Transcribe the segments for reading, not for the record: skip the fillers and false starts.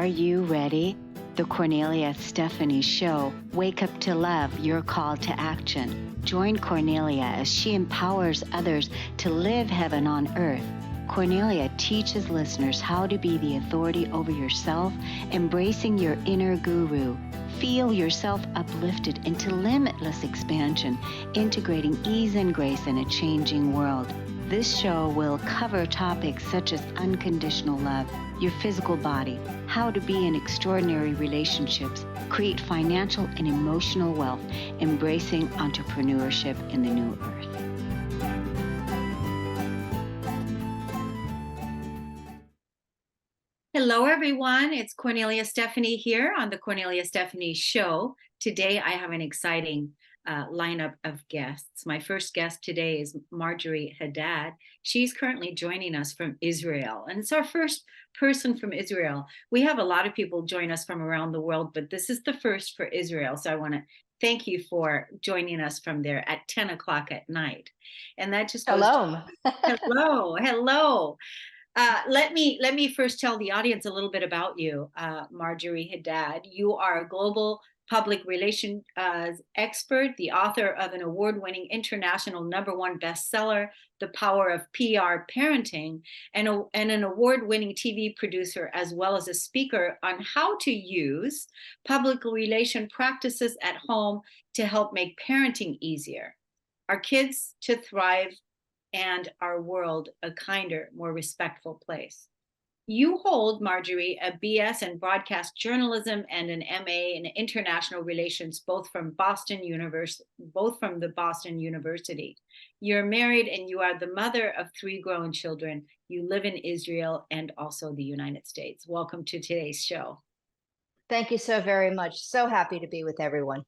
Are you ready? The Kornelia Stephanie Show. Wake up to love, your call to action. Join Kornelia as she empowers others to live heaven on earth. Kornelia teaches listeners how to be the authority over yourself, embracing your inner guru. Feel yourself uplifted into limitless expansion, integrating ease and grace in a changing world. This show will cover topics such as unconditional love, your physical body, how to be in extraordinary relationships, create financial and emotional wealth, embracing entrepreneurship in the new earth. Hello, everyone. It's Kornelia Stephanie here on the Kornelia Stephanie Show. Today, I have an exciting lineup of guests. My first guest today is Marjie Hadad. She's currently joining us from Israel, and it's our first person from Israel. We have a lot of people join us from around the world, but this is the first for Israel. So I want to thank you for joining us from there at 10 o'clock at night. And that just goes hello. Let me first tell the audience a little bit about you, Marjie Hadad. You are a global public relations expert, the author of an award-winning international #1 bestseller, The Power of PR Parenting, and an award-winning TV producer, as well as a speaker on how to use public relation practices at home to help make parenting easier, our kids to thrive, and our world a kinder, more respectful place. You hold, Marjie, a BS in broadcast journalism and an MA in international relations, both from the Boston University. You're married and you are the mother of 3 grown children. You live in Israel and also the United States. Welcome to today's show. Thank you so very much. So happy to be with everyone.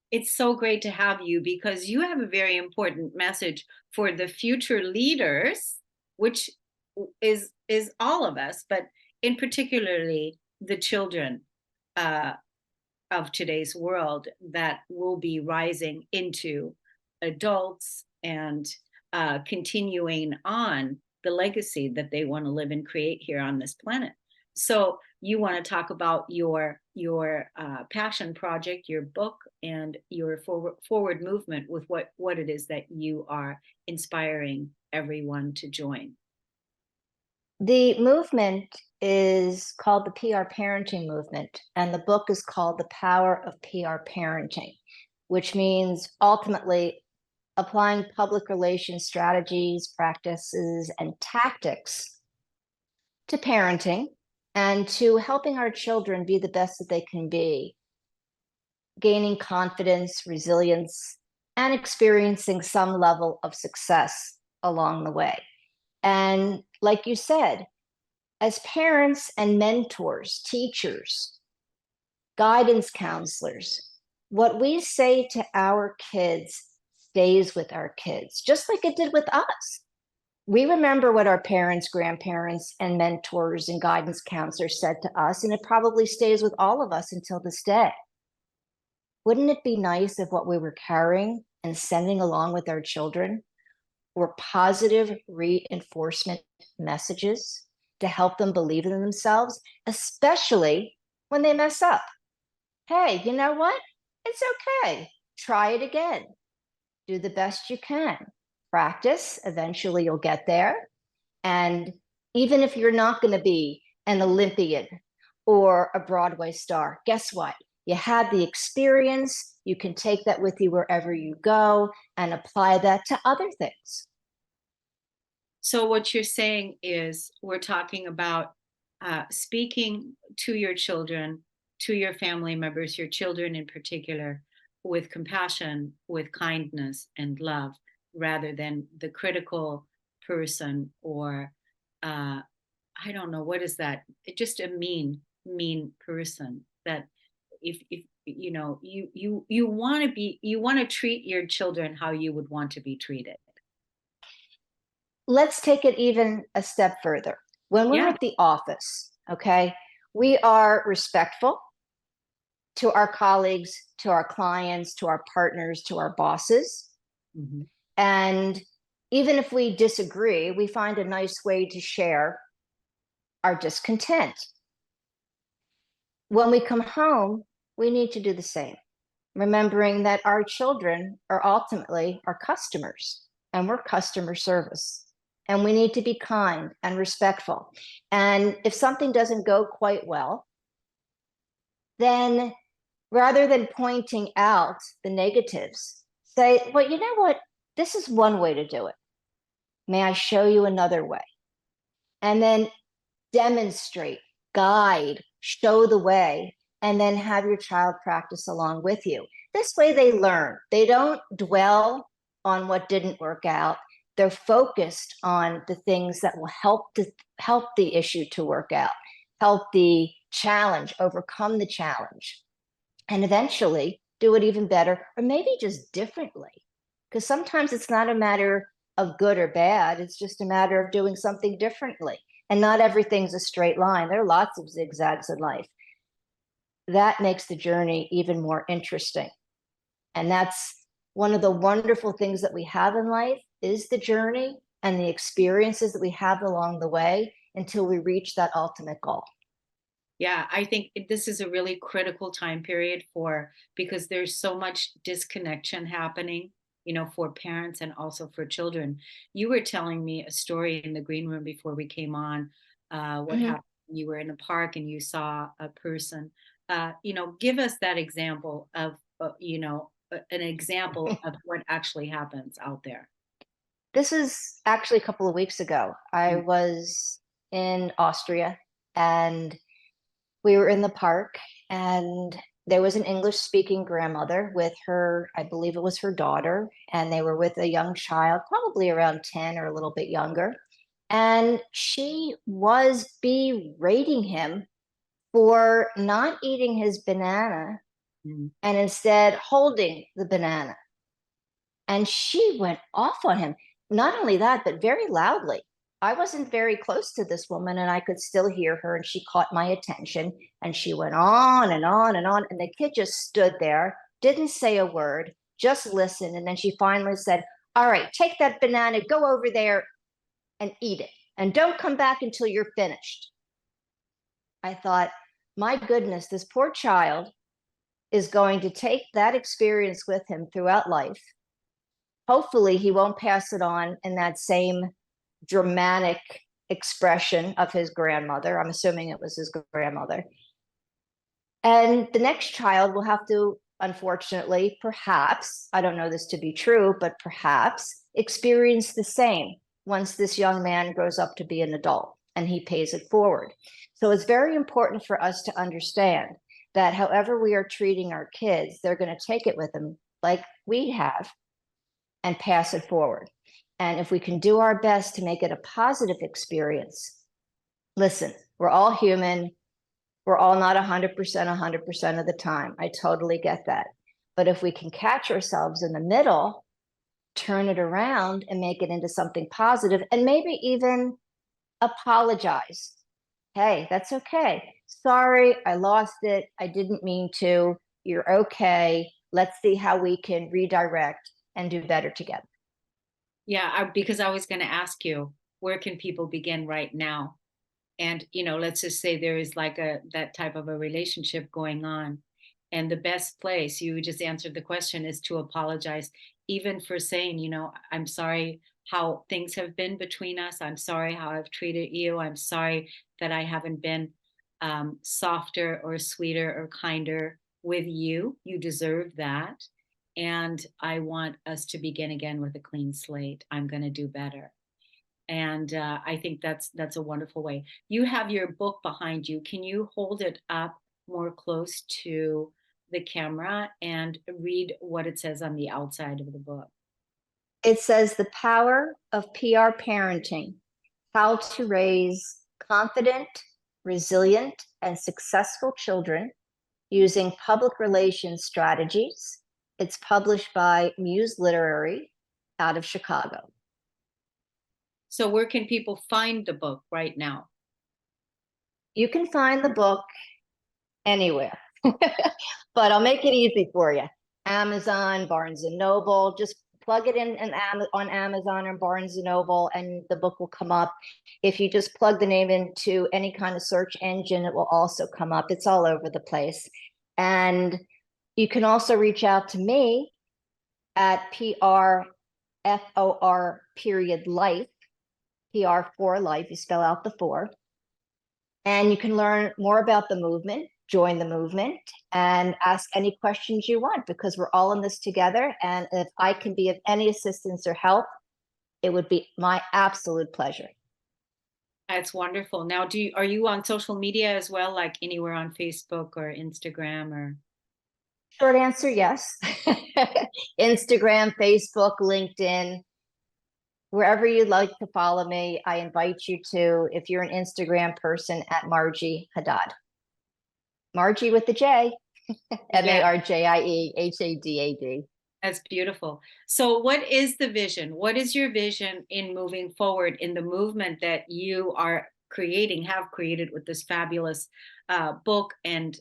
It's so great to have you because you have a very important message for the future leaders, which is all of us, but in particularly the children of today's world that will be rising into adults and continuing on the legacy that they want to live and create here on this planet. So you want to talk about your passion project, your book, and your forward movement with what it is that you are inspiring everyone to join. The movement is called the PR Parenting Movement, and the book is called The Power of PR Parenting, which means ultimately applying public relations strategies, practices, and tactics to parenting and to helping our children be the best that they can be, gaining confidence, resilience, and experiencing some level of success along the way. And like you said, as parents and mentors, teachers, guidance counselors, what we say to our kids stays with our kids, just like it did with us. We remember what our parents, grandparents, and mentors and guidance counselors said to us, and it probably stays with all of us until this day. Wouldn't it be nice if what we were carrying and sending along with our children were positive reinforcement messages to help them believe in themselves, especially when they mess up? Hey, you know what? It's okay. Try it again. Do the best you can. Practice. Eventually you'll get there. And even if you're not going to be an Olympian or a Broadway star, guess what? You had the experience. You can take that with you wherever you go and apply that to other things. So what you're saying is we're talking about speaking to your children, to your family members, your children in particular, with compassion, with kindness and love, rather than the critical person or I don't know, what is that? Just a mean person that if you know, you want to treat your children how you would want to be treated. Let's take it even a step further. When we're at the office, okay, we are respectful to our colleagues, to our clients, to our partners, to our bosses. Mm-hmm. And even if we disagree, we find a nice way to share our discontent. when we come home, we need to do the same, remembering that our children are ultimately our customers and we're customer service. And we need to be kind and respectful. And if something doesn't go quite well, then rather than pointing out the negatives, say, well, you know what? This is one way to do it. May I show you another way? And then demonstrate, guide, show the way, and then have your child practice along with you. This way they learn. They don't dwell on what didn't work out. They're focused on the things that will help the issue to work out, help the challenge, overcome the challenge, and eventually do it even better, or maybe just differently. Because sometimes it's not a matter of good or bad, it's just a matter of doing something differently. And not everything's a straight line. There are lots of zigzags in life. That makes the journey even more interesting. And that's one of the wonderful things that we have in life is the journey and the experiences that we have along the way until we reach that ultimate goal. Yeah, I think this is a really critical time period because there's so much disconnection happening, for parents and also for children. You were telling me a story in the green room before we came on, what Mhm. happened when you were in a park and you saw a person. Give us that example of, an example of what actually happens out there. This is actually a couple of weeks ago. I Mm. was in Austria and we were in the park, and there was an English speaking grandmother with her, I believe it was her daughter, and they were with a young child, probably around 10 or a little bit younger. And she was berating him for not eating his banana Mm. and instead holding the banana. And she went off on him. Not only that, but very loudly. I wasn't very close to this woman and I could still hear her, and she caught my attention and she went on and on and on. And the kid just stood there, didn't say a word, just listened. And then she finally said, all right, take that banana, go over there and eat it. And don't come back until you're finished. I thought, my goodness, this poor child is going to take that experience with him throughout life. Hopefully he won't pass it on in that same dramatic expression of his grandmother. I'm assuming it was his grandmother. And the next child will have to, unfortunately, perhaps, I don't know this to be true, but perhaps experience the same once this young man grows up to be an adult and he pays it forward. So it's very important for us to understand that however we are treating our kids, they're going to take it with them like we have and pass it forward. And if we can do our best to make it a positive experience, listen, we're all human. We're all not 100% of the time. I totally get that. But if we can catch ourselves in the middle, turn it around and make it into something positive, and maybe even apologize. Hey, that's okay. Sorry, I lost it. I didn't mean to. You're okay. Let's see how we can redirect and do better together. Yeah, because I was going to ask you, where can people begin right now? And let's just say there is like that type of a relationship going on, and the best place, you just answered the question, is to apologize, even for saying, I'm sorry how things have been between us, I'm sorry how I've treated you, I'm sorry that I haven't been softer or sweeter or kinder with you. You deserve that, and I want us to begin again with a clean slate. I'm going to do better. And I think that's a wonderful way. You have your book behind you. Can you hold it up more close to the camera and read what it says on the outside of the book? It says the power of PR parenting, how to raise confident, resilient, and successful children using public relations strategies. It's published by Muse Literary out of Chicago. So where can people find the book right now? You can find the book anywhere, but I'll make it easy for you. Amazon, Barnes and Noble, just plug it in on Amazon or Barnes and Noble, and the book will come up. If you just plug the name into any kind of search engine, it will also come up. It's all over the place. And you can also reach out to me at PRFOR period life, PR for life, you spell out the 4. And you can learn more about the movement, join the movement, and ask any questions you want, because we're all in this together. And if I can be of any assistance or help, it would be my absolute pleasure. That's wonderful. Now, are you on social media as well, like anywhere on Facebook or Instagram or? Short answer, yes. Instagram, Facebook, LinkedIn, wherever you'd like to follow me, I invite you to, if you're an Instagram person, at Marjie Hadad. Marjie with the J, MARJIE HADAD. That's beautiful. So what is the vision? What is your vision in moving forward in the movement that you are creating, have created with this fabulous book and,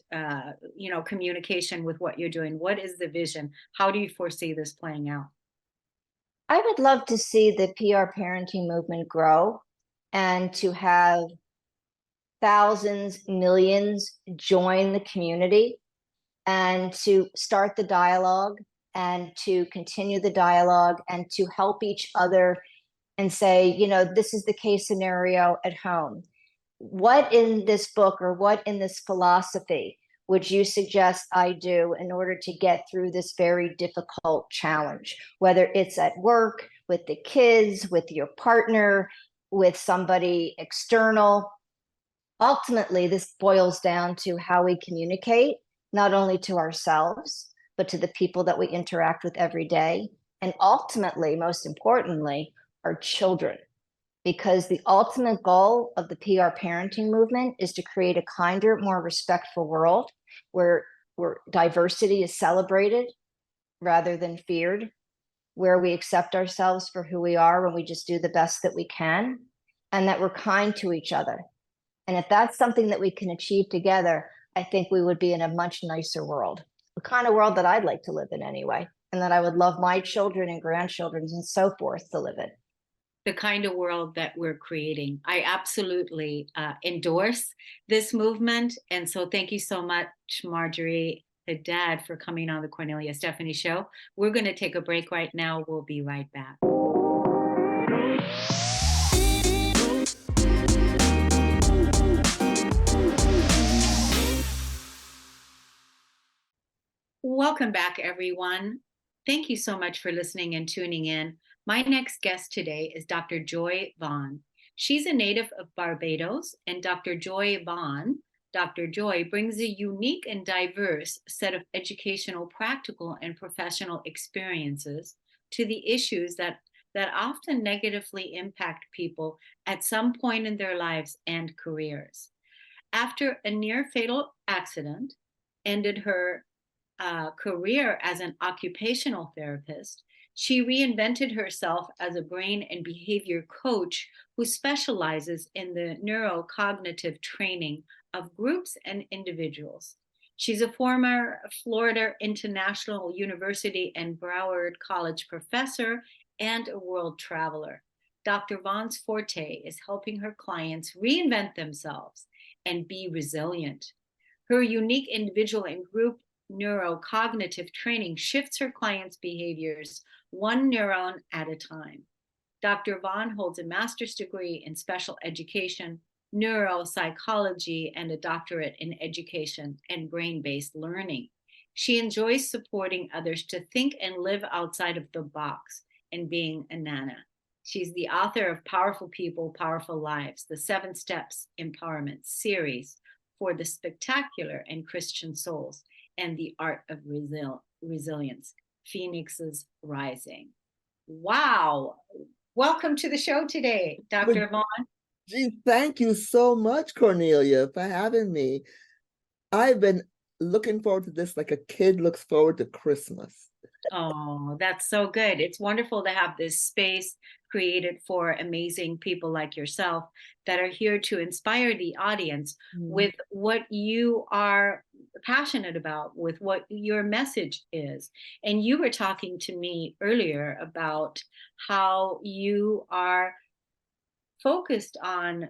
communication with what you're doing? What is the vision? How do you foresee this playing out? I would love to see the PR parenting movement grow and to have thousands, millions join the community and to start the dialogue and to continue the dialogue and to help each other and say, this is the case scenario at home. What in this book or what in this philosophy would you suggest I do in order to get through this very difficult challenge? Whether it's at work, with the kids, with your partner, with somebody external. Ultimately, this boils down to how we communicate, not only to ourselves, but to the people that we interact with every day. And ultimately, most importantly, our children. Because the ultimate goal of the PR parenting movement is to create a kinder, more respectful world where diversity is celebrated rather than feared, where we accept ourselves for who we are when we just do the best that we can, and that we're kind to each other. And if that's something that we can achieve together, I think we would be in a much nicer world, the kind of world that I'd like to live in anyway, and that I would love my children and grandchildren and so forth to live in. The kind of world that we're creating. I absolutely endorse this movement. And so thank you so much, Marjie Hadad, for coming on the Kornelia Stephanie Show. We're going to take a break right now. We'll be right back. Welcome back, everyone. Thank you so much for listening and tuning in. My next guest today is Dr. Joy Vaughan. She's a native of Barbados, and Dr. Joy Vaughan, Dr. Joy, brings a unique and diverse set of educational, practical, and professional experiences to the issues that often negatively impact people at some point in their lives and careers. After a near-fatal accident ended her career as an occupational therapist, she reinvented herself as a brain and behavior coach who specializes in the neurocognitive training of groups and individuals. She's a former Florida International University and Broward College professor and a world traveler. Dr. Vaughan's forte is helping her clients reinvent themselves and be resilient. Her unique individual and group neurocognitive training shifts her clients' behaviors one neuron at a time. Dr. Vaughan holds a master's degree in special education, neuropsychology, and a doctorate in education and brain-based learning. She enjoys supporting others to think and live outside of the box and being a nana. She's the author of Powerful People, Powerful Lives, the 7 Steps Empowerment series for the spectacular and Christian souls, and the art of resilience, Phoenixes Rising. Wow. Welcome to the show today, Dr. Vaughan. Gee, thank you so much, Kornelia, for having me. I've been looking forward to this like a kid looks forward to Christmas. Oh, that's so good. It's wonderful to have this space created for amazing people like yourself that are here to inspire the audience with what you are passionate about, with what your message is. And you were talking to me earlier about how you are focused on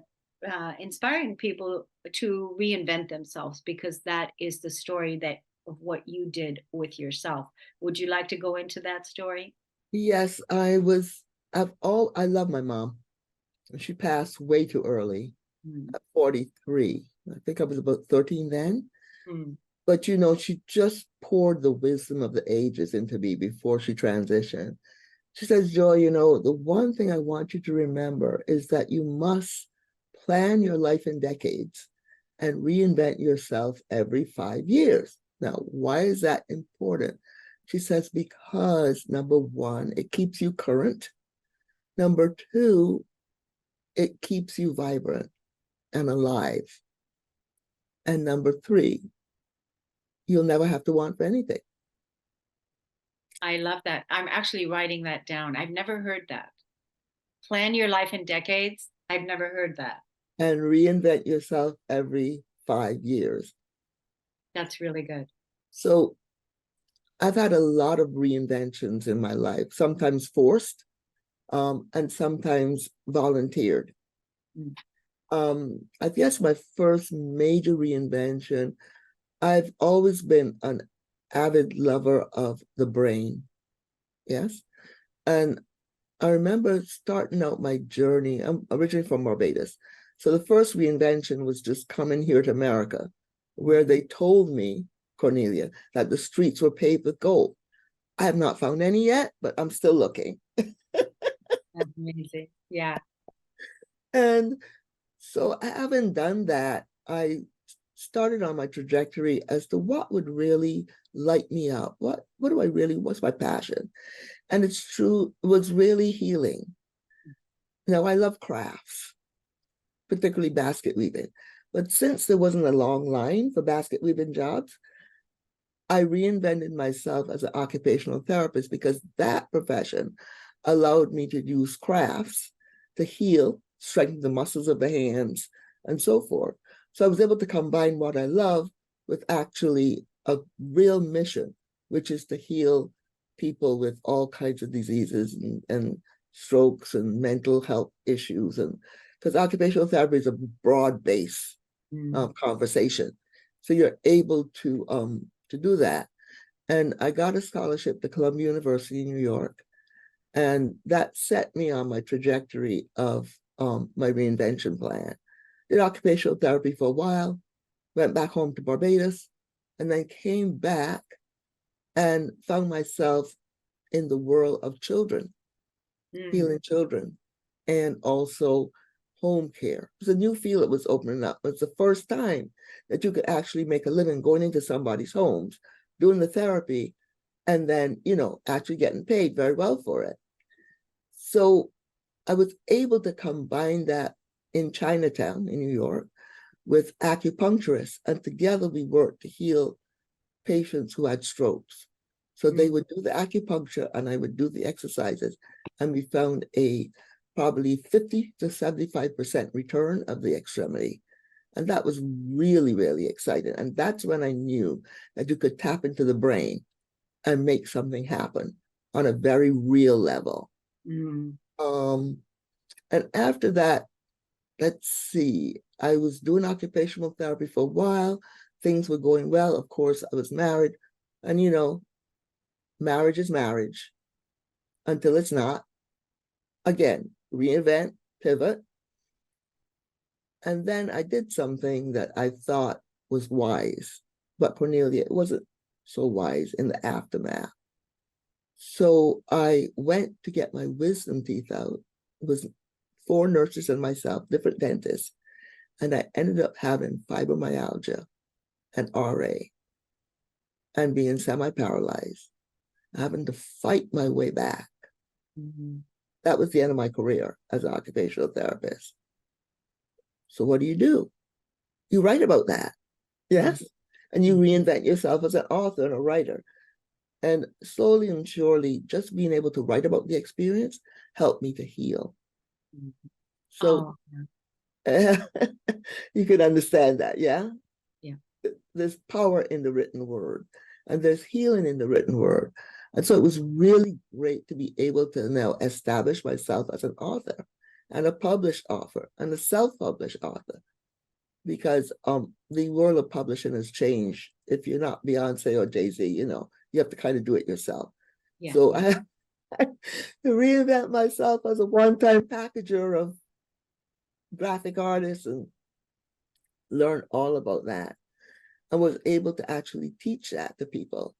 inspiring people to reinvent themselves, because that is the story that of what you did with yourself. Would you like to go into that story? Yes, I love my mom. She passed way too early Mm. at 43. I think I was about 13 then. Mm. But she just poured the wisdom of the ages into me before she transitioned. She says, Joy, the one thing I want you to remember is that you must plan your life in decades and reinvent yourself every 5 years. Now, why is that important? She says, because number one, it keeps you current. Number two, it keeps you vibrant and alive. And number three, you'll never have to want for anything. I love that. I'm actually writing that down. I've never heard that. Plan your life in decades. I've never heard that. And reinvent yourself every 5 years. That's really good. So I've had a lot of reinventions in my life, sometimes forced, and sometimes volunteered. I guess my first major reinvention, I've always been an avid lover of the brain. Yes. And I remember starting out my journey. I'm originally from Barbados. So the first reinvention was just coming here to America, where they told me, Kornelia, that the streets were paved with gold. I have not found any yet, but I'm still looking. That's amazing. Yeah. And so having done that, I started on my trajectory as to what would really light me up. What's my passion? And it's true, it was really healing. Now, I love crafts, particularly basket weaving. But since there wasn't a long line for basket weaving jobs, I reinvented myself as an occupational therapist, because that profession allowed me to use crafts to heal, strengthen the muscles of the hands, and so forth. So I was able to combine what I love with actually a real mission, which is to heal people with all kinds of diseases and strokes and mental health issues. And because occupational therapy is a broad base conversation. So you're able to do that. And I got a scholarship to Columbia University in New York. And that set me on my trajectory of my reinvention plan. Did occupational therapy for a while, went back home to Barbados, and then came back and found myself in the world of children, healing children, and also home care. It was a new field that was opening up. It's the first time that you could actually make a living going into somebody's homes, doing the therapy, and then, actually getting paid very well for it. So I was able to combine that in Chinatown in New York with acupuncturists, and together we worked to heal patients who had strokes. So they would do the acupuncture and I would do the exercises, and we found a probably 50 to 75% return of the extremity. And that was really, really exciting. And that's when I knew that you could tap into the brain and make something happen on a very real level. And after that, let's see, I was doing occupational therapy for a while. Things were going well. Of course, I was married. And, marriage is marriage until it's not. Again, reinvent, pivot. And then I did something that I thought was wise. But Kornelia, it wasn't so wise in the aftermath. So I went to get my wisdom teeth out. It was 4 nurses and myself, different dentists. And I ended up having fibromyalgia and RA and being semi-paralyzed, having to fight my way back. That was the end of my career as an occupational therapist. So what do? You write about that, yes? And you reinvent yourself as an author and a writer. And slowly and surely, just being able to write about the experience helped me to heal. So you can understand that, yeah? Yeah. there's power in the written word, and there's healing in the written word. And so it was really great to be able to now establish myself as an author and a published author and a self-published author, because the world of publishing has changed. If you're not Beyonce or Jay-Z, you have to kind of do it yourself. Yeah. So I have to reinvent myself as a one-time packager of graphic artists and learn all about that. I was able to actually teach that to people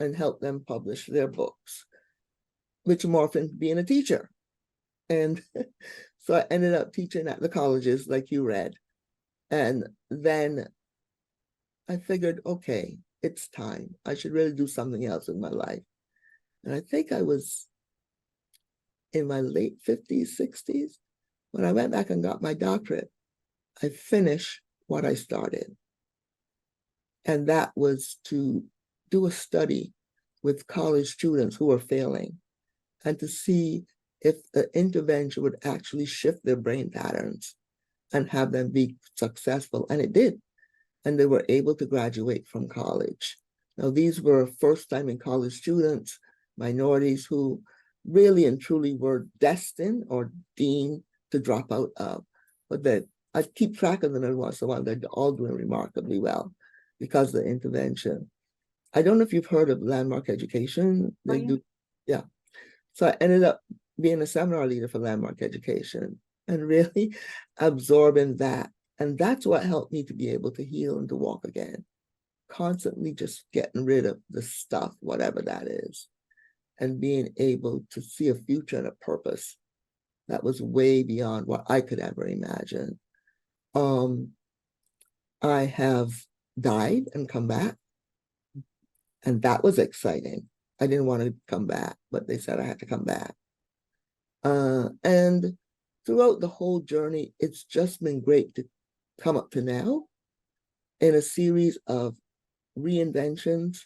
and help them publish their books, which morphed into being a teacher. And so I ended up teaching at the colleges like you read. And then I figured, okay, it's time. I should really do something else in my life. And I think I was in my late 50s, 60s. When I went back and got my doctorate, I finished what I started. And that was to do a study with college students who were failing and to see if the intervention would actually shift their brain patterns and have them be successful. And it did. And they were able to graduate from college. Now, these were first-time in college students, minorities who really and truly were destined or deemed to drop out of. But that I keep track of them every once in a while. They're all doing remarkably well because of the intervention. I don't know if you've heard of Landmark Education. They do, yeah. So I ended up being a seminar leader for Landmark Education and really absorbing that. And that's what helped me to be able to heal and to walk again. Constantly just getting rid of the stuff, whatever that is, and being able to see a future and a purpose that was way beyond what I could ever imagine. I have died and come back, and that was exciting. I didn't want to come back, but they said I had to come back. And throughout the whole journey, it's just been great to come up to now in a series of reinventions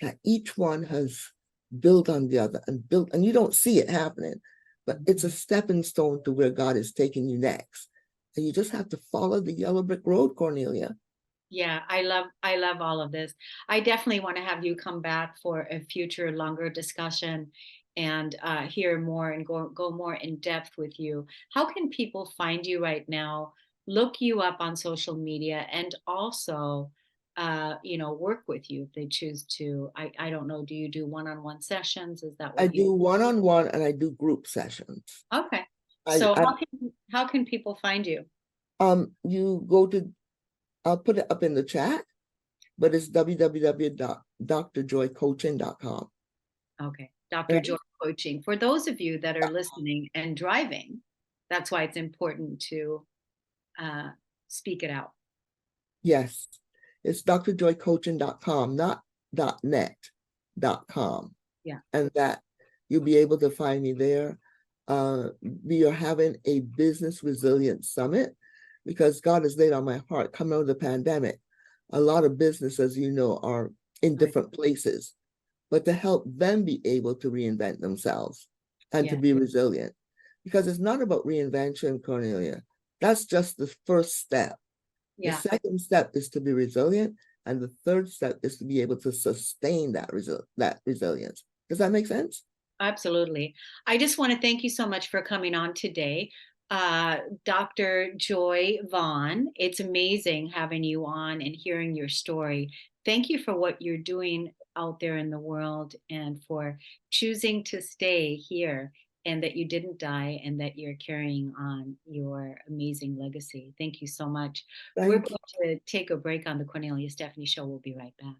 that each one has built on the other and you don't see it happening, but it's a stepping stone to where God is taking you next. And you just have to follow the yellow brick road, Kornelia. Yeah, I love all of this. I definitely want to have you come back for a future longer discussion and hear more and go more in depth with you. How can people find you right now, look you up on social media, and also work with you if they choose to? I don't know, do you do one-on-one sessions? Is that I what you do one-on-one and I do group sessions. Okay. I, So I how can people find you? You go to, I'll put it up in the chat, but it's www.drjoycoaching.com. Okay. Dr. Right? Joy Coaching. For those of you that are listening and driving, that's why it's important to speak it out. Yes, it's drjoycoaching.com, not .net.com. Yeah. And that you'll be able to find me there. We are having a business resilience summit because God has laid on my heart coming out of the pandemic. A lot of businesses, are in different places, but to help them be able to reinvent themselves and to be resilient. Because it's not about reinvention, Kornelia. That's just the first step. The second step is to be resilient, and the third step is to be able to sustain that resilience. Does that make sense? Absolutely. I just want to thank you so much for coming on today. Dr. Joy Vaughan, it's amazing having you on and hearing your story. Thank you for what you're doing out there in the world and for choosing to stay here and that you didn't die and that you're carrying on your amazing legacy. Thank you so much. We're going to take a break on the Kornelia Stephanie Show. We'll be right back.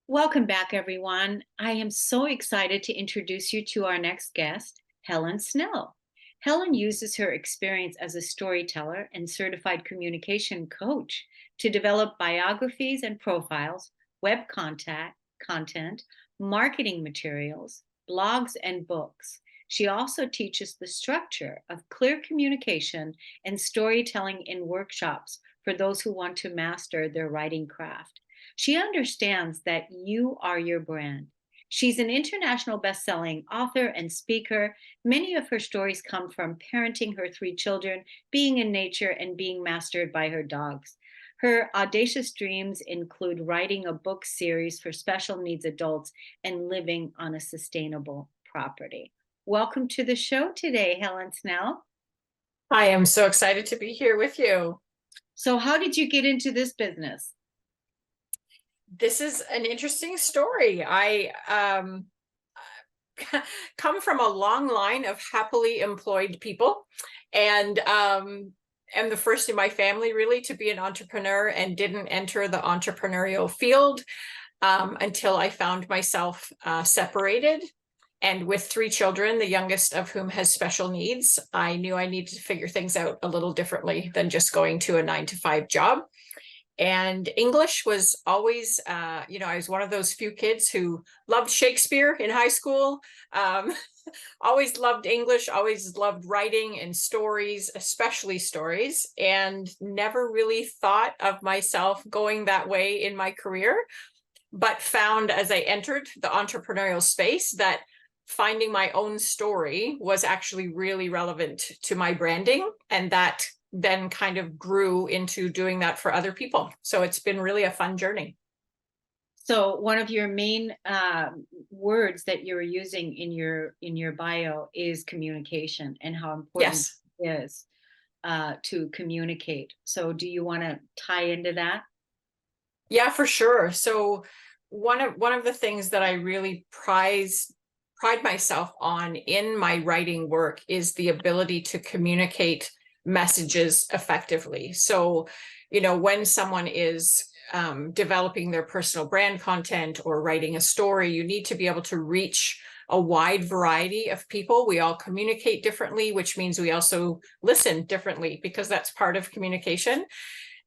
Welcome back, everyone. I am so excited to introduce you to our next guest, Helen Snell. Helen uses her experience as a storyteller and certified communication coach to develop biographies and profiles, web content, marketing materials, blogs, and books. She also teaches the structure of clear communication and storytelling in workshops for those who want to master their writing craft. She understands that you are your brand. She's an international best-selling author and speaker. Many of her stories come from parenting her 3 children, being in nature, and being mastered by her dogs. Her audacious dreams include writing a book series for special needs adults and living on a sustainable property. Welcome to the show today, Helen Snell. I am so excited to be here with you. So, how did you get into this business? This is an interesting story. I come from a long line of happily employed people, and am the first in my family really to be an entrepreneur, and didn't enter the entrepreneurial field until I found myself separated. And with 3 children, the youngest of whom has special needs, I knew I needed to figure things out a little differently than just going to a 9-to-5 job. And English was always, I was one of those few kids who loved Shakespeare in high school. Always loved English, always loved writing and stories, especially stories, and never really thought of myself going that way in my career, but found as I entered the entrepreneurial space that finding my own story was actually really relevant to my branding, and that then kind of grew into doing that for other people. So it's been really a fun journey. So one of your main words that you're using in your bio is communication, and how important it is to communicate. So do you want to tie into that? Yeah, for sure. So one of the things that I really pride myself on in my writing work is the ability to communicate messages effectively. So, when someone is developing their personal brand content or writing a story, you need to be able to reach a wide variety of people. We all communicate differently, which means we also listen differently, because that's part of communication.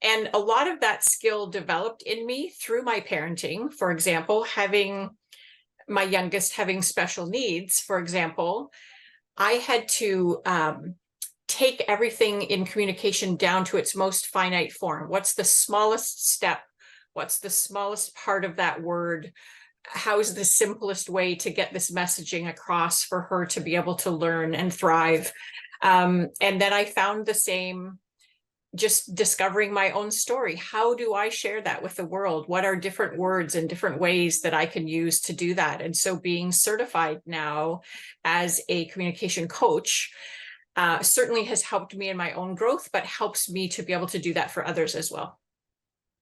And a lot of that skill developed in me through my parenting. For example, having my youngest having special needs, for example, I had to take everything in communication down to its most finite form. What's the smallest step? What's the smallest part of that word? How is the simplest way to get this messaging across for her to be able to learn and thrive? And then I found the same, just discovering my own story. How do I share that with the world? What are different words and different ways that I can use to do that? And so being certified now as a communication coach certainly has helped me in my own growth, but helps me to be able to do that for others as well.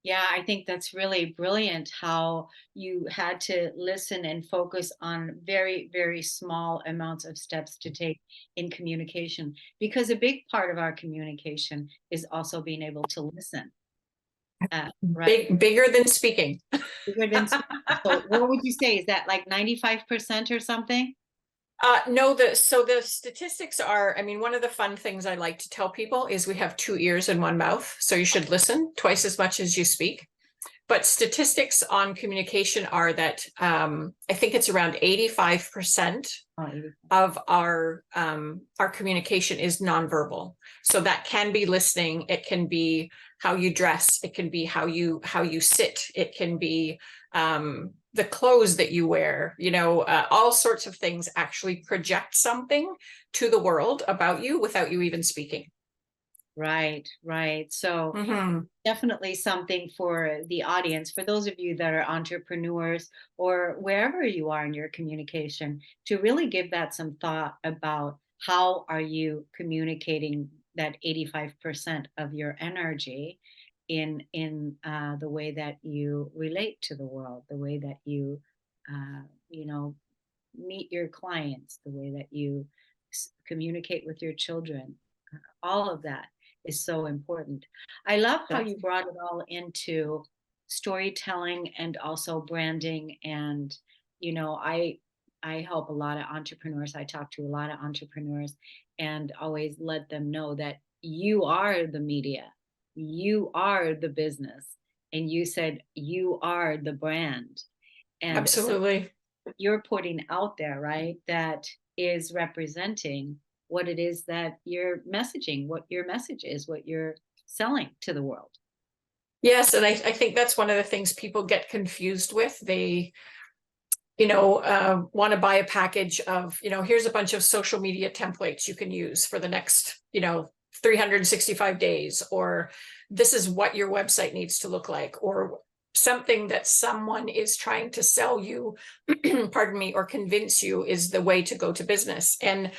Yeah, I think that's really brilliant how you had to listen and focus on very, very small amounts of steps to take in communication, because a big part of our communication is also being able to listen. Right? Bigger than speaking. Bigger than speaking. So what would you say? Is that like 95% or something? No, the statistics are, one of the fun things I like to tell people is we have 2 ears and 1 mouth. So you should listen twice as much as you speak. But statistics on communication are that I think it's around 85% of our communication is nonverbal. So that can be listening, it can be how you dress, it can be how you sit, it can be the clothes that you wear, all sorts of things actually project something to the world about you without you even speaking. Right. So definitely something for the audience, for those of you that are entrepreneurs or wherever you are in your communication, to really give that some thought about how are you communicating that 85% of your energy in the way that you relate to the world, the way that you meet your clients, the way that you communicate with your children. All of that is so important. I love how you brought it all into storytelling and also branding. And, I help a lot of entrepreneurs. I talk to a lot of entrepreneurs and always let them know that you are the media, you are the business, and you said you are the brand. And absolutely. So you're putting out there, right? That is representing what it is that you're messaging, what your message is, what you're selling to the world. Yes, and I think that's one of the things people get confused with. want to buy a package of, here's a bunch of social media templates you can use for the next, 365 days, or this is what your website needs to look like, or something that someone is trying to sell you, pardon me, or convince you is the way to go to business. And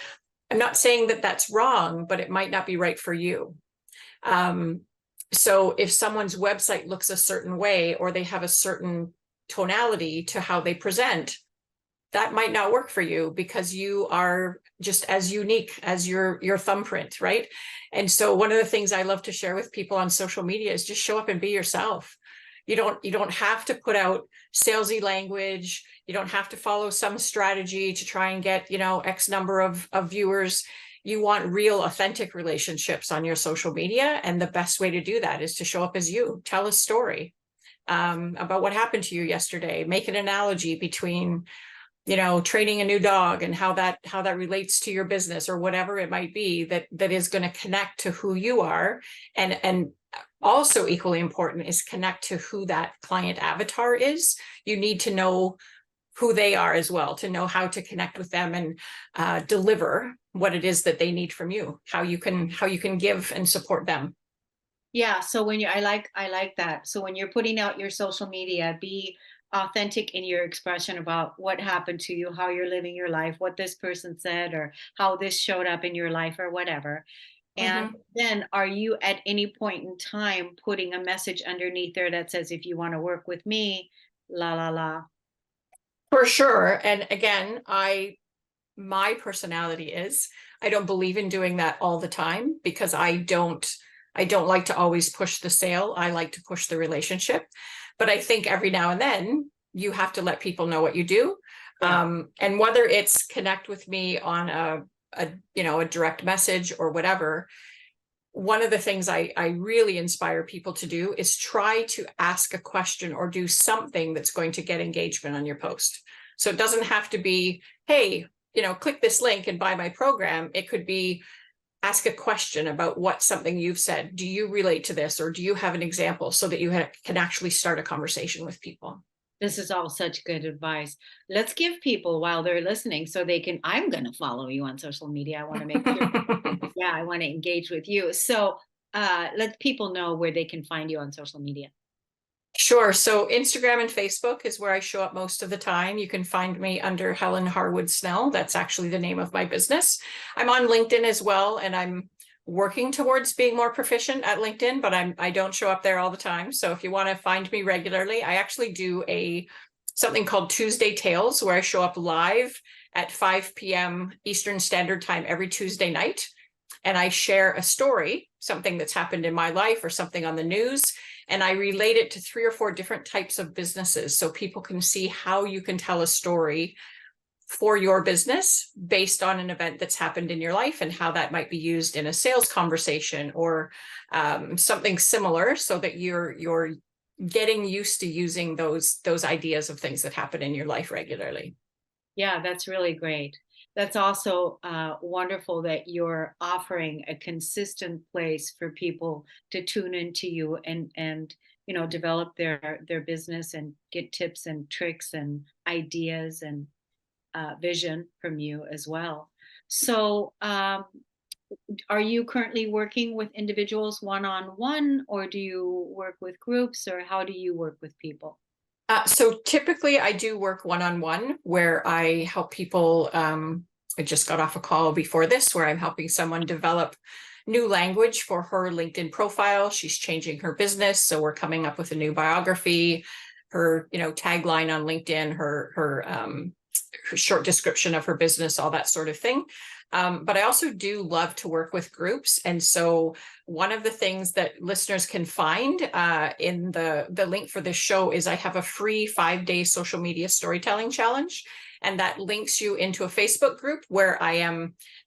I'm not saying that that's wrong, but it might not be right for you. So if someone's website looks a certain way, or they have a certain tonality to how they present, that might not work for you because you are just as unique as your thumbprint, right? And so one of the things I love to share with people on social media is just show up and be yourself. You don't have to put out salesy language. You don't have to follow some strategy to try and get, X number of viewers. You want real, authentic relationships on your social media. And the best way to do that is to show up as you. Tell a story about what happened to you yesterday. Make an analogy between, training a new dog and how that relates to your business, or whatever it might be that is going to connect to who you are. And also equally important is connect to who that client avatar is. You need to know who they are as well, to know how to connect with them and deliver what it is that they need from you, how you can give and support them. Yeah. So when I like that. So when you're putting out your social media, be authentic in your expression about what happened to you, how you're living your life, what this person said, or how this showed up in your life, or whatever. And then are you at any point in time putting a message underneath there that says, if you want to work with me, la, la, la? For sure. And again, my personality is, I don't believe in doing that all the time, because I don't like to always push the sale. I like to push the relationship. But I think every now and then you have to let people know what you do. Yeah. And whether it's connect with me on a direct message or whatever, one of the things I really inspire people to do is try to ask a question or do something that's going to get engagement on your post. So it doesn't have to be, hey, click this link and buy my program. It could be, ask a question about something you've said. Do you relate to this? Or do you have an example, so that you can actually start a conversation with people? This is all such good advice. Let's give people, while they're listening, so I'm going to follow you on social media. I want to make sure. Yeah, I want to engage with you. So let people know where they can find you on social media. Sure. So Instagram and Facebook is where I show up most of the time. You can find me under Helen Harwoodsnell. That's actually the name of my business. I'm on LinkedIn as well, and I'm working towards being more proficient at LinkedIn, but I don't show up there all the time. So if you want to find me regularly, I actually do something called Tuesday Tales, where I show up live at 5 p.m. Eastern Standard Time every Tuesday night. And I share a story, something that's happened in my life or something on the news, and I relate it to 3 or 4 different types of businesses, so people can see how you can tell a story for your business based on an event that's happened in your life, and how that might be used in a sales conversation or something similar, so that you're getting used to using those ideas of things that happen in your life regularly. Yeah, that's really great. That's also wonderful that you're offering a consistent place for people to tune into you and develop their business and get tips and tricks and ideas and vision from you as well. So are you currently working with individuals one-on-one, or do you work with groups, or how do you work with people? So typically I do work one-on-one, where I help people. I just got off a call before this where I'm helping someone develop new language for her LinkedIn profile. She's changing her business, so we're coming up with a new biography, her tagline on LinkedIn, her short description of her business, all that sort of thing. But I also do love to work with groups. And so one of the things that listeners can find in the link for this show is I have a free 5-day social media storytelling challenge. And that links you into a Facebook group where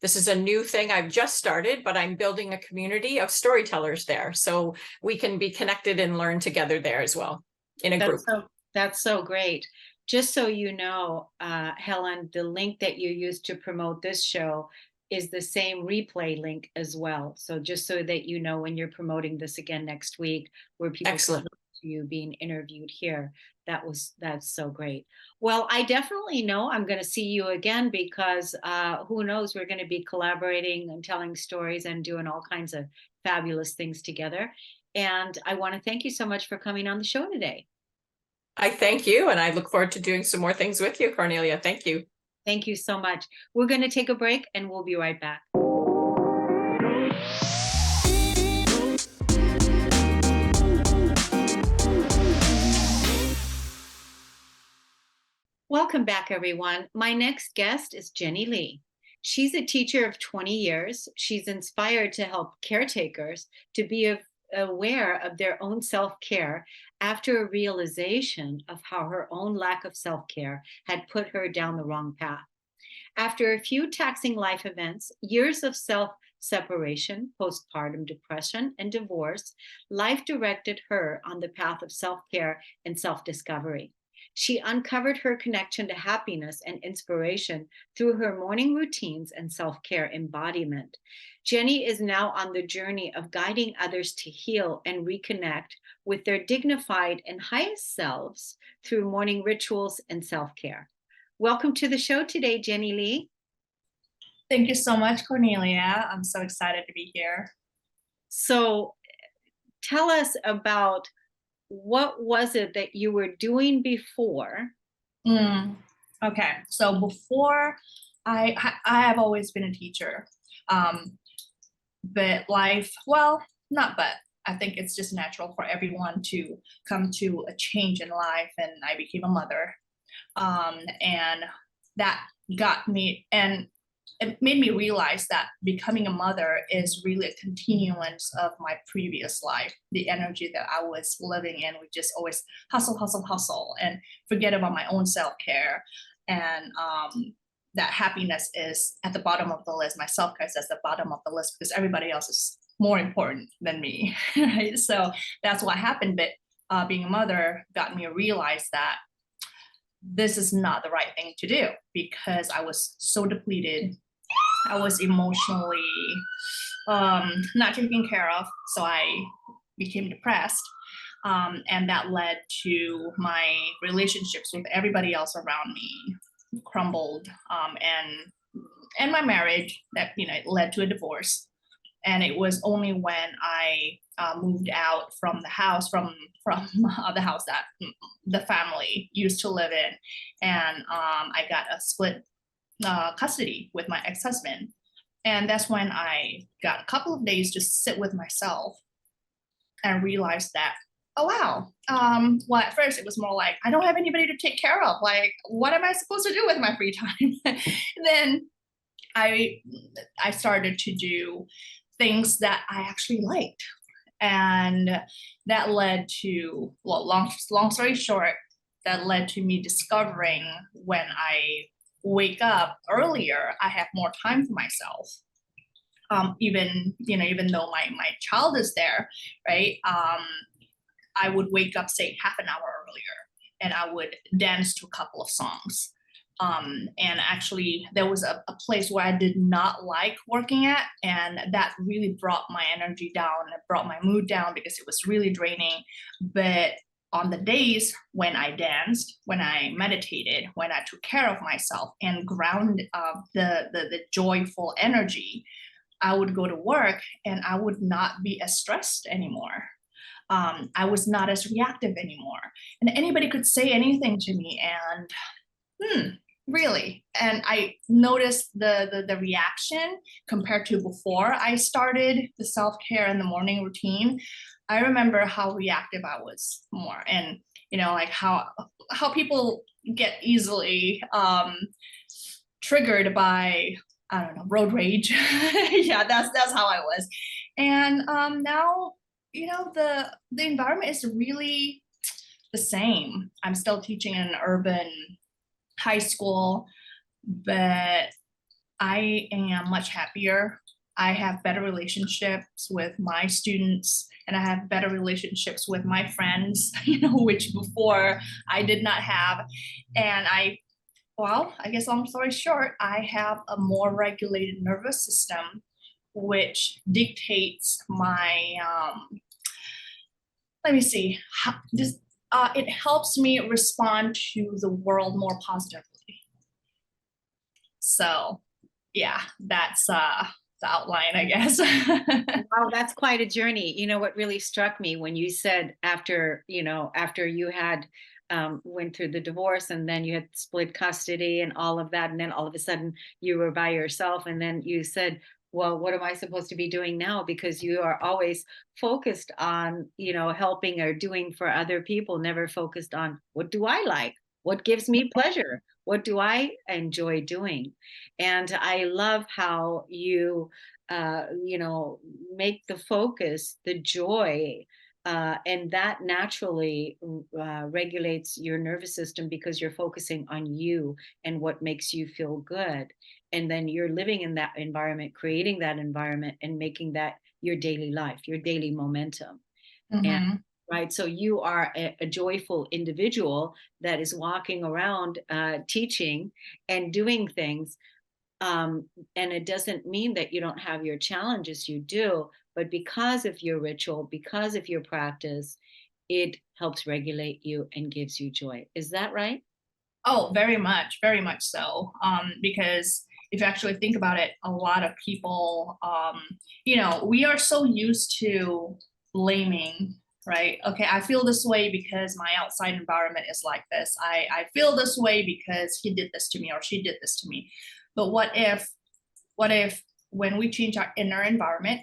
this is a new thing I've just started, but I'm building a community of storytellers there. So we can be connected and learn together there as well in a group. That's so great. Just so you know, Helen, the link that you used to promote this show is the same replay link as well. So just so that you know, when you're promoting this again next week, where people Excellent. you being interviewed here. That's so great. Well, I definitely know I'm going to see you again because who knows, we're going to be collaborating and telling stories and doing all kinds of fabulous things together. And I want to thank you so much for coming on the show today. I thank you, and I look forward to doing some more things with you, Kornelia. Thank you. Thank you so much. We're going to take a break and we'll be right back. Welcome back, everyone. My next guest is Jenny Lee. She's a teacher of 20 years. She's inspired to help caretakers to be aware of their own self-care after a realization of how her own lack of self-care had put her down the wrong path. After a few taxing life events, years of self-separation, postpartum depression, and divorce, life directed her on the path of self-care and self-discovery. She uncovered her connection to happiness and inspiration through her morning routines and self-care embodiment. Jenny is now on the journey of guiding others to heal and reconnect with their dignified and highest selves through morning rituals and self-care. Welcome to the show today, Jenny Lee. Thank you so much, Kornelia. I'm so excited to be here. So tell us about what was it that you were doing before? Okay, so before I have always been a teacher, but life, well, not but, I think it's just natural for everyone to come to a change in life, and I became a mother, and that got me, and it made me realize that becoming a mother is really a continuance of my previous life. The energy that I was living in would just always hustle, hustle, hustle, and forget about my own self-care. And that happiness is at the bottom of the list. My self-care is at the bottom of the list because everybody else is more important than me, right? So that's what happened. But being a mother got me to realize that this is not the right thing to do because I was so depleted. I was emotionally not taken care of, so I became depressed, and that led to my relationships with everybody else around me crumbled, and my marriage that led to a divorce. And it was only when I moved out from the house, from the house that the family used to live in, and I got a split custody with my ex-husband. And that's when I got a couple of days to sit with myself and realized that, oh wow, well, at first it was more like, I don't have anybody to take care of. Like, what am I supposed to do with my free time? Then I started to do things that I actually liked. And that led to, well, long story short, that led to me discovering when I wake up earlier, I have more time for myself. Even though my child is there, right? I would wake up, say, half an hour earlier, and I would dance to a couple of songs. And actually, there was a place where I did not like working at, and that really brought my energy down. It brought my mood down because it was really draining. But on the days when I danced, when I meditated, when I took care of myself and ground the joyful energy, I would go to work and I would not be as stressed anymore. I was not as reactive anymore. And anybody could say anything to me and, really? And I noticed the reaction compared to before I started the self-care and the morning routine. I remember how reactive I was more, and like how people get easily triggered by, I don't know, road rage. Yeah, that's how I was. And now the environment is really the same. I'm still teaching in an urban high school, but I am much happier. I have better relationships with my students, and I have better relationships with my friends, which before I did not have. And I guess long story short, I have a more regulated nervous system, which dictates my let me see, it helps me respond to the world more positively. So yeah, that's the outline, I guess. Wow, that's quite a journey. You know what really struck me when you said after you had went through the divorce and then you had split custody and all of that, and then all of a sudden you were by yourself, and then you said, well, what am I supposed to be doing now? Because you are always focused on, helping or doing for other people, never focused on what do I like? What gives me pleasure? What do I enjoy doing? And I love how you make the focus the joy, and that naturally regulates your nervous system because you're focusing on you and what makes you feel good. And then you're living in that environment, creating that environment, and making that your daily life, your daily momentum. And right, so you are a joyful individual that is walking around teaching and doing things. And it doesn't mean that you don't have your challenges, you do, but because of your ritual, because of your practice, it helps regulate you and gives you joy. Is that right? Oh, very much so. Because if you actually think about it, a lot of people, we are so used to blaming, right? Okay, I feel this way because my outside environment is like this. I feel this way because he did this to me or she did this to me. But what if when we change our inner environment,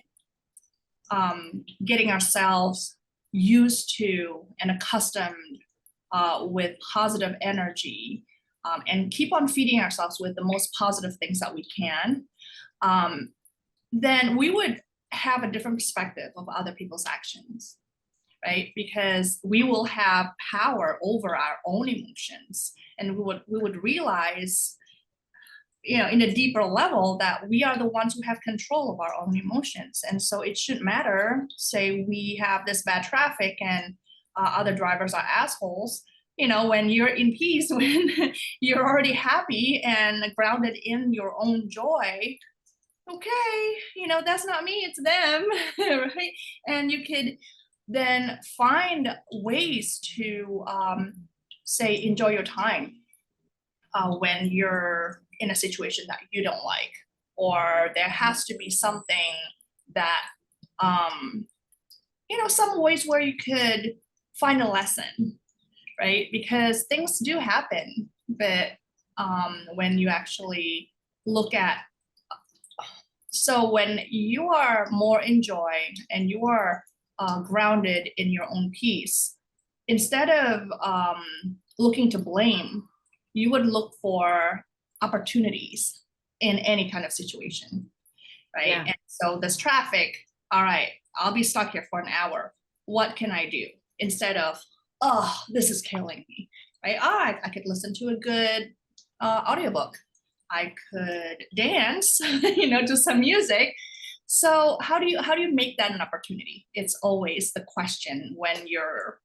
getting ourselves used to and accustomed with positive energy, and keep on feeding ourselves with the most positive things that we can, then we would have a different perspective of other people's actions, right? Because we will have power over our own emotions, and we would realize, in a deeper level, that we are the ones who have control of our own emotions. And so it shouldn't matter, say we have this bad traffic and other drivers are assholes. When you're in peace, when you're already happy and grounded in your own joy, okay, that's not me, it's them, right? And you could then find ways to say enjoy your time when you're in a situation that you don't like, or there has to be something that some ways where you could find a lesson, right? Because things do happen, but when you actually look at, so when you are more in joy and you are grounded in your own peace, instead of looking to blame, you would look for opportunities in any kind of situation, right? Yeah. And so this traffic, all right, I'll be stuck here for an hour. What can I do? Instead of, oh, this is killing me, right? I could listen to a good audiobook. I could dance, to some music. So how do you make that an opportunity? It's always the question when you're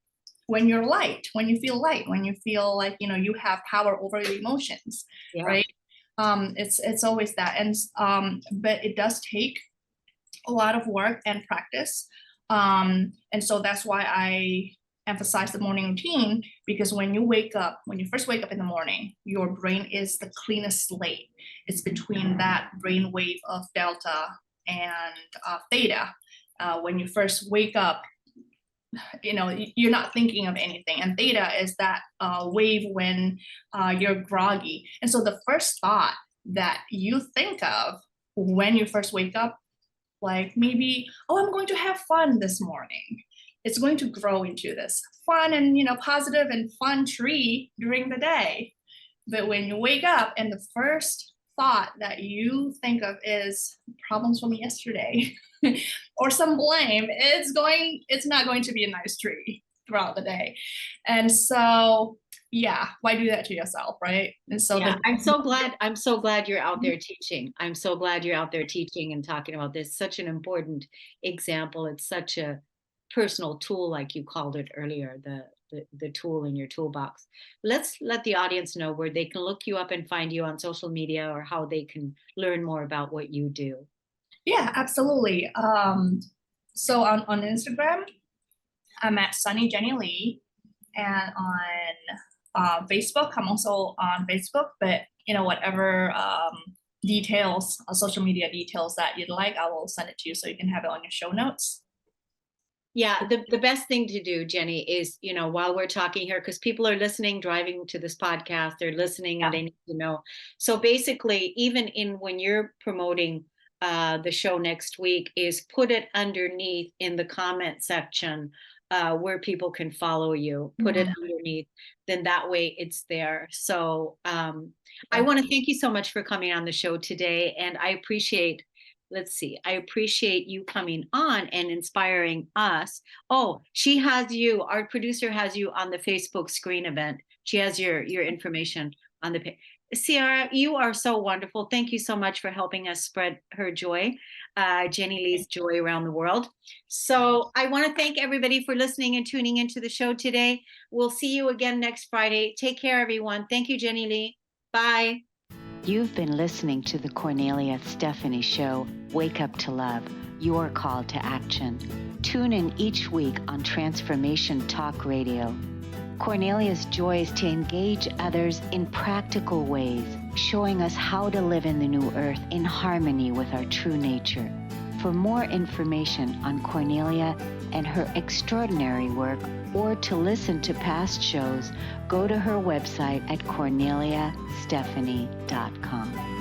light, when you feel light, when you feel like, you have power over your emotions, Yeah. right? It's always that. And but it does take a lot of work and practice. And so that's why I emphasize the morning routine, because when you first wake up in the morning, your brain is the cleanest slate. It's between that brain wave of delta and theta. When you first wake up, you're not thinking of anything. And theta is that wave when you're groggy. And so the first thought that you think of when you first wake up, like maybe, oh, I'm going to have fun this morning. It's going to grow into this fun and, positive and fun tree during the day. But when you wake up and the first thought that you think of is problems from yesterday or some blame, it's not going to be a nice tree throughout the day. And so, yeah, why do that to yourself, right? And so yeah, I'm so glad you're out there teaching. I'm so glad you're out there teaching and talking about this. Such an important example. It's such a personal tool, like you called it earlier, the tool in your toolbox. Let's let the audience know where they can look you up and find you on social media, or how they can learn more about what you do. Yeah, absolutely. So on Instagram, I'm at Sunny Jenny Lee, and on Facebook, I'm also on Facebook, but whatever details, social media details that you'd like, I will send it to you so you can have it on your show notes. Yeah, the best thing to do, Jenny, is, while we're talking here, because people are listening, driving to this podcast, they're listening and they need to know. So basically, even when you're promoting the show next week, is put it underneath in the comment section where people can follow you. Put it underneath, then that way it's there. So I want to thank you so much for coming on the show today, and I appreciate you coming on and inspiring us. Oh, she has you, our producer has you on the Facebook screen event. She has your information on the page. Ciara, you are so wonderful. Thank you so much for helping us spread her joy, Jenny Lee's joy around the world. So I want to thank everybody for listening and tuning into the show today. We'll see you again next Friday. Take care, everyone. Thank you, Jenny Lee. Bye. You've been listening to the Kornelia Stephanie Show, Wake Up to Love, your call to action. Tune in each week on Transformation Talk Radio. Kornelia's joy is to engage others in practical ways, showing us how to live in the new earth in harmony with our true nature. For more information on Kornelia and her extraordinary work, or to listen to past shows, go to her website at korneliastephanie.com.